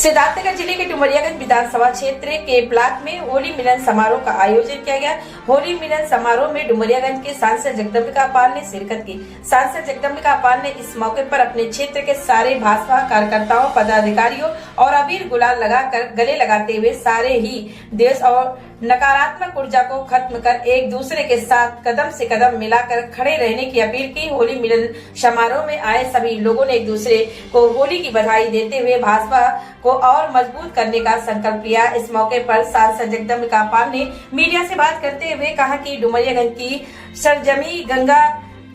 सिद्धार्थनगर जिले के डुमरियागंज विधानसभा क्षेत्र के ब्लॉक में होली मिलन समारोह का आयोजन किया गया। होली मिलन समारोह में डुमरियागंज के सांसद जगदम्बिका पाल ने शिरकत की। सांसद जगदम्बिका पाल ने इस मौके पर अपने क्षेत्र के सारे भाजपा कार्यकर्ताओं, पदाधिकारियों और अबीर गुलाल लगाकर गले लगाते हुए सारे ही देश और नकारात्मक ऊर्जा को खत्म कर एक दूसरे के साथ कदम से कदम मिलाकर खड़े रहने की अपील की। होली मिलन समारोह में आए सभी लोगों ने एक दूसरे को होली की बधाई देते हुए भाजपा को और मजबूत करने का संकल्प लिया। इस मौके पर सांसद जगदम्बिका पाल ने मीडिया से बात करते हुए कहा कि डुमरियागंज की सरजमी गंगा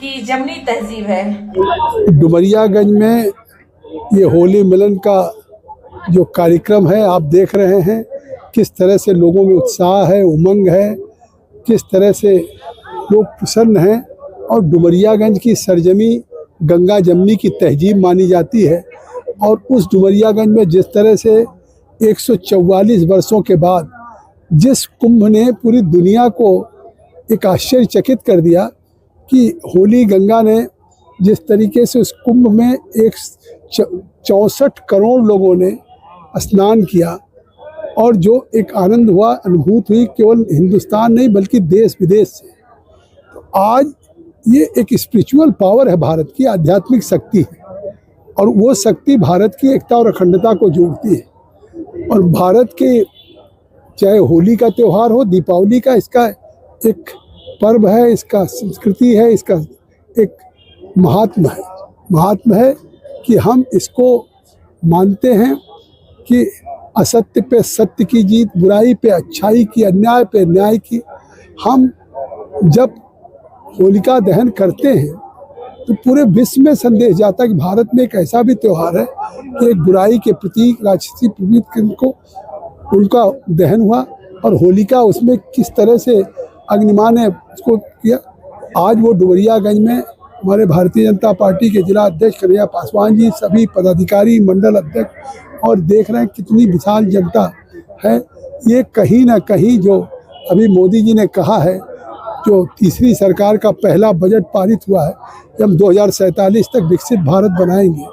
की जमनी तहजीब है। डुमरियागंज में ये होली मिलन का जो कार्यक्रम है, आप देख रहे हैं किस तरह से लोगों में उत्साह है, उमंग है, किस तरह से लोग प्रसन्न हैं। और डुमरियागंज की सरजमी गंगा जमनी की तहजीब मानी जाती है। और उस डुमरियागंज में जिस तरह से 144 वर्षों के बाद जिस कुंभ ने पूरी दुनिया को एक आश्चर्यचकित कर दिया कि होली गंगा ने जिस तरीके से उस कुंभ में 64 करोड़ लोगों ने स्नान किया और जो एक आनंद हुआ, अनुभूति हुई केवल हिंदुस्तान नहीं बल्कि देश विदेश से। तो आज ये एक स्पिरिचुअल पावर है, भारत की आध्यात्मिक शक्ति है और वो शक्ति भारत की एकता और अखंडता को जोड़ती है। और भारत के चाहे होली का त्यौहार हो, दीपावली का, इसका एक पर्व है, इसका संस्कृति है, इसका एक महात्मा है कि हम इसको मानते हैं कि असत्य पे सत्य की जीत, बुराई पे अच्छाई की, अन्याय पे न्याय की। हम जब होलिका दहन करते हैं तो पूरे विश्व में संदेश जाता है कि भारत में एक ऐसा भी त्यौहार है कि एक बुराई के प्रतीक, राक्षसी प्रवृत्ति को उनका दहन हुआ और होलिका उसमें किस तरह से अग्निमा ने उसको किया। आज वो डुमरियागंज में हमारे भारतीय जनता पार्टी के जिला अध्यक्ष कन्हैया पासवान जी, सभी पदाधिकारी, मंडल अध्यक्ष, और देख रहे हैं कितनी विशाल जनता है। ये कहीं ना कहीं जो अभी मोदी जी ने कहा है, जो तीसरी सरकार का पहला बजट पारित हुआ है कि हम 2047 तक विकसित भारत बनाएंगे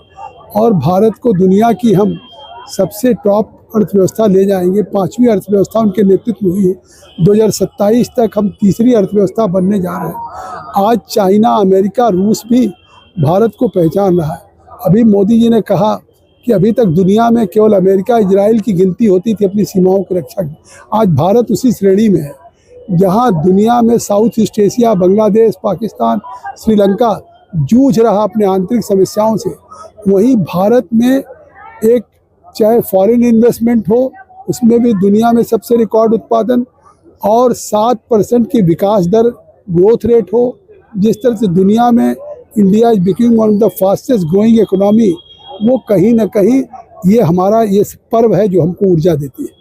और भारत को दुनिया की हम सबसे टॉप अर्थव्यवस्था ले जाएंगे। 5वीं अर्थव्यवस्था उनके नेतृत्व में हुई है। 2027 तक हम तीसरी अर्थव्यवस्था बनने जा रहे हैं। आज चाइना, अमेरिका, रूस भी भारत को पहचान रहा है। अभी मोदी जी ने कहा कि अभी तक दुनिया में केवल अमेरिका, इजराइल की गिनती होती थी अपनी सीमाओं की रक्षा की। आज भारत उसी श्रेणी में है जहां दुनिया में south east Asia, Bangladesh, Pakistan, Sri Lanka जूझ रहा अपने आंतरिक समस्याओं से, वहीं भारत में एक चाहे फॉरेन इन्वेस्टमेंट हो, उसमें भी दुनिया में सबसे रिकॉर्ड उत्पादन और 7% की विकास दर, ग्रोथ रेट हो। जिस तरह से दुनिया में India is becoming one of the fastest growing economy, वो कहीं ना कहीं ये हमारा ये पर्व है जो हमको ऊर्जा देती है।